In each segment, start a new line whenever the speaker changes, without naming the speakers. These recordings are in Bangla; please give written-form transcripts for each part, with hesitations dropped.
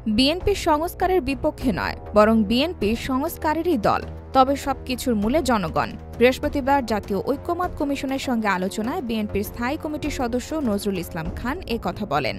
বিএনপি সংস্কারের বিপক্ষে নয়, বরং বিএনপি সংস্কারেরই দল। তবে সবকিছুর মূলে জনগণ। বৃহস্পতিবার জাতীয় ঐক্যমত্য কমিশনের সঙ্গে আলোচনায় বিএনপির স্থায়ী কমিটির সদস্য নজরুল ইসলাম খান এ কথা বলেন।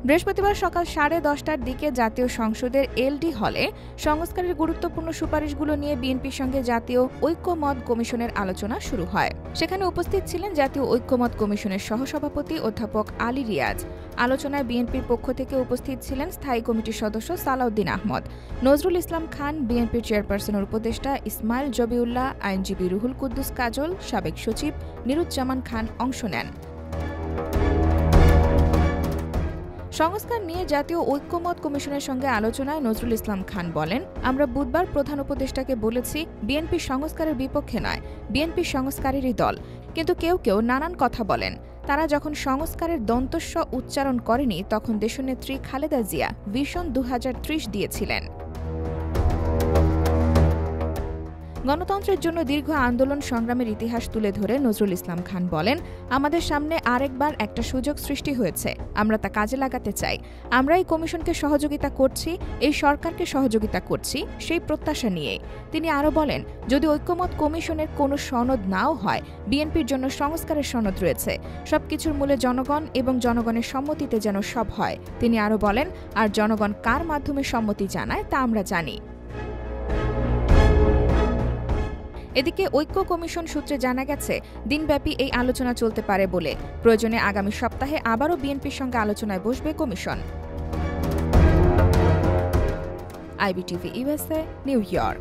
বৃহস্পতিবার সকাল 10:30টার দিকে জাতীয় সংসদের এলডি হলে সংস্কারের গুরুত্বপূর্ণ সুপারিশগুলো নিয়ে বিএনপির সঙ্গে জাতীয় ঐক্যমত্য কমিশনের আলোচনা শুরু হয়। সেখানে উপস্থিত ছিলেন জাতীয় ঐক্যমত্য কমিশনের সহসভাপতি অধ্যাপক আলী রিয়াজ। আলোচনায় বিএনপির পক্ষ থেকে উপস্থিত ছিলেন স্থায়ী কমিটির সদস্য সালাউদ্দিন আহমদ, নজরুল ইসলাম খান, বিএনপির চেয়ারপারসনের উপদেষ্টা ইসমাইল জবিউল্লাহ, আইনজীবী রুহুল কুদ্দুস কাজল, সাবেক সচিব নিরুজ্জামান খান অংশ নেন। সংস্কার নিয়ে জাতীয় ঐক্যমত্য কমিশনের সঙ্গে আলোচনায় নজরুল ইসলাম খান বলেন, আমরা বুধবার প্রধান উপদেষ্টাকে বলেছি বিএনপি সংস্কারের বিপক্ষে নয়, বিএনপি সংস্কারেরই দল। কিন্তু কেউ কেউ নানান কথা বলেন। তারা যখন সংস্কারের দন্তস্ব উচ্চারণ করেনি তখন দেশনেত্রী খালেদা জিয়া ভিশন 2030 দিয়েছিলেন। গণতন্ত্রের জন্য দীর্ঘ আন্দোলন সংগ্রামের ইতিহাস তুলে ধরে নজরুল ইসলাম খান বলেন, আমাদের সামনে আরেকবার একটা সুযোগ সৃষ্টি হয়েছে, আমরা তা কাজে লাগাতে চাই। আমরা এই কমিশনকে সহযোগিতা করছি, এই সরকারকে সহযোগিতা করছি সেই প্রত্যাশা নিয়েই। তিনি আরও বলেন, যদি ঐক্যমত্য কমিশনের কোনো সনদ নাও হয়, বিএনপির জন্য সংস্কারের সনদ রয়েছে। সবকিছুর মূলে জনগণ এবং জনগণের সম্মতিতে যেন সব হয়। তিনি আরও বলেন, আর জনগণ কার মাধ্যমে সম্মতি জানায় তা আমরা জানি। এদিকে ঐক্য কমিশন সূত্রে জানা গেছে, দিনব্যাপী এই আলোচনা চলতে পারে বলে। প্রয়োজনে আগামী সপ্তাহে আবারও বিএনপির সঙ্গে আলোচনায় বসবে commission. IBTV USA, new York.